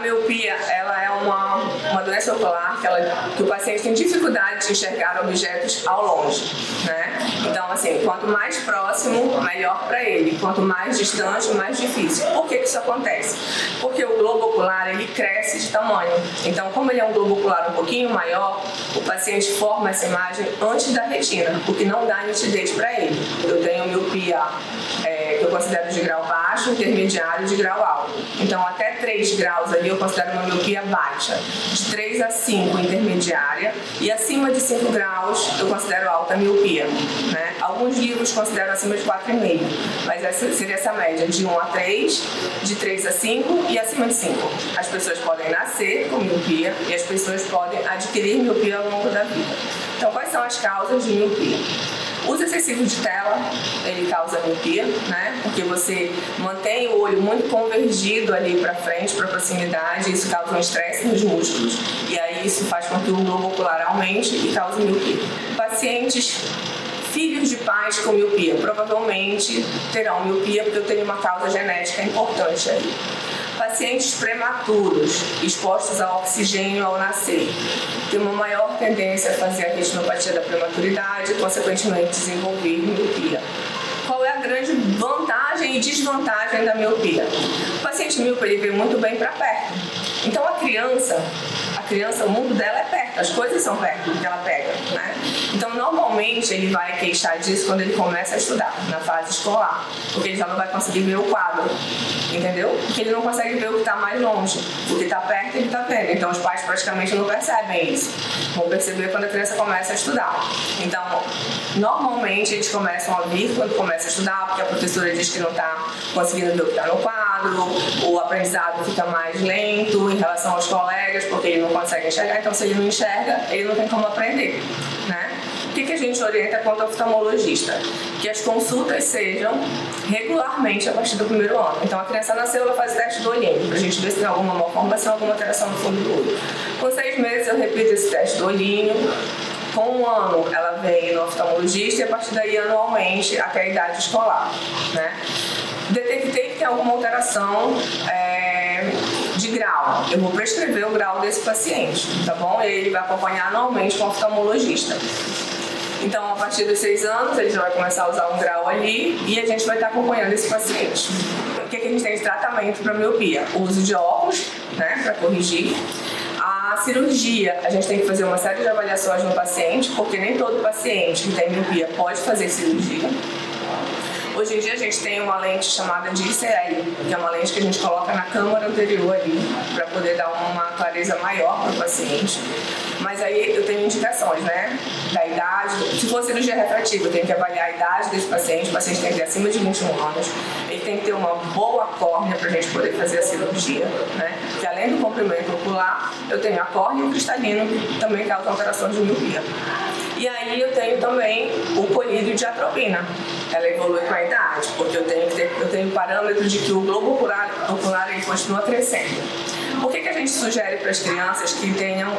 miopia, ela é uma doença ocular que o paciente tem dificuldade de enxergar objetos ao longe, né? Então, assim, quanto mais próximo, melhor para ele. Quanto mais distante, mais difícil. Por que isso acontece? Porque o globo ocular, ele cresce de tamanho. Então, como ele é um globo ocular um pouquinho maior, o paciente forma essa imagem antes da retina, o que não dá nitidez para ele. Eu tenho miopia que eu considero de grau baixo, intermediário e de grau alto. Então, até 3 graus ali eu considero uma miopia baixa. De 3 a 5, intermediária. E acima de 5 graus eu considero alta miopia, né? Alguns livros consideram acima de 4,5. Mas essa seria essa média de 1 a 3, de 3 a 5 e acima de 5. As pessoas podem nascer com miopia e as pessoas podem adquirir miopia ao longo da vida. Então, quais são as causas de miopia? O uso excessivo de tela, ele causa miopia, né? Porque você mantém o olho muito convergido ali para frente, para proximidade, isso causa um estresse nos músculos e aí isso faz com que o globo ocular aumente e cause miopia. Pacientes filhos de pais com miopia provavelmente terão miopia porque eu tenho uma causa genética importante aí. Pacientes prematuros, expostos ao oxigênio ao nascer, têm uma maior tendência a fazer a retinopatia da prematuridade e, consequentemente, desenvolver miopia. Qual é a grande vantagem e desvantagem da miopia? O paciente míope ele vê muito bem para perto. Então, a criança, o mundo dela é perto, as coisas são perto do que ela pega, né? Então, normalmente, ele vai queixar disso quando ele começa a estudar, na fase escolar, porque ele já não vai conseguir ver o quadro, entendeu? Porque ele não consegue ver o que está mais longe, o que está perto ele está vendo. Então, os pais praticamente não percebem isso. Vão perceber quando a criança começa a estudar. Então, normalmente, eles começam a vir quando começa a estudar, porque a professora diz que não está conseguindo ver o que está no quadro, o aprendizado fica mais lento em relação aos colegas, porque ele não consegue enxergar. Então, se ele não enxerga, ele não tem como aprender, né? O que a gente orienta quanto ao oftalmologista? Que as consultas sejam regularmente a partir do 1º ano. Então, a criança nasceu, ela faz o teste do olhinho, para a gente ver se tem alguma malformação, alguma alteração no fundo do olho. Com 6 meses, eu repito esse teste do olhinho. Com 1 ano, ela vem no oftalmologista e, a partir daí, anualmente, até a idade escolar, né? Detectei que tem alguma alteração de grau. Eu vou prescrever o grau desse paciente, tá bom? E ele vai acompanhar anualmente com o oftalmologista. Então, a partir dos 6 anos, ele já vai começar a usar um grau ali e a gente vai estar acompanhando esse paciente. O que a gente tem de tratamento para miopia? O uso de óculos, né, para corrigir. A cirurgia, a gente tem que fazer uma série de avaliações no paciente, porque nem todo paciente que tem miopia pode fazer cirurgia. Hoje em dia a gente tem uma lente chamada de ICL, que é uma lente que a gente coloca na câmara anterior ali, para poder dar uma clareza maior para o paciente. Mas aí eu tenho indicações, né? Da idade. Se for cirurgia refrativa, eu tenho que avaliar a idade desse paciente. O paciente tem que ter acima de 21 anos. Ele tem que ter uma boa córnea para a gente poder fazer a cirurgia, né? Porque além do comprimento ocular, eu tenho a córnea e o cristalino, que também causam alteração de miopia. E aí eu tenho também o colírio de atropina. Ela evolui com a idade, porque eu tenho parâmetro de que o globo ocular ele continua crescendo. Por que a gente sugere para as crianças que tenham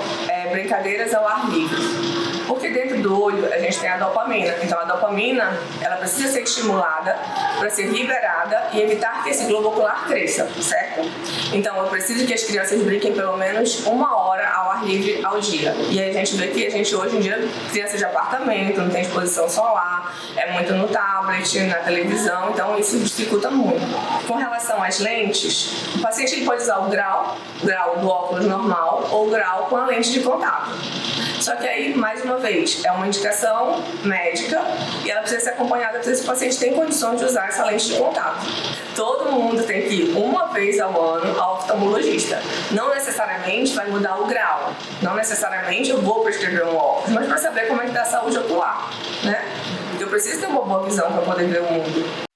brincadeiras ao ar livre? Porque dentro do olho a gente tem a dopamina. Então a dopamina ela precisa ser estimulada para ser liberada e evitar que esse globo ocular cresça, certo? Então eu preciso que as crianças brinquem pelo menos 1 hora ao ar livre ao dia. E aí a gente vê que a gente hoje em dia, crianças de apartamento, não tem exposição solar, é muito no tablet, na televisão, então isso dificulta muito. Com relação às lentes, o paciente ele pode usar o grau do óculos normal ou o grau com a lente de contato. Só que aí, mais uma vez, é uma indicação médica e ela precisa ser acompanhada porque esse paciente tem condições de usar essa lente de contato. Todo mundo tem que ir 1 vez ao ano ao oftalmologista. Não necessariamente vai mudar o grau, não necessariamente eu vou prescrever um óculos, mas para saber como é que está a saúde ocular, né? Porque eu preciso ter uma boa visão para poder ver o mundo.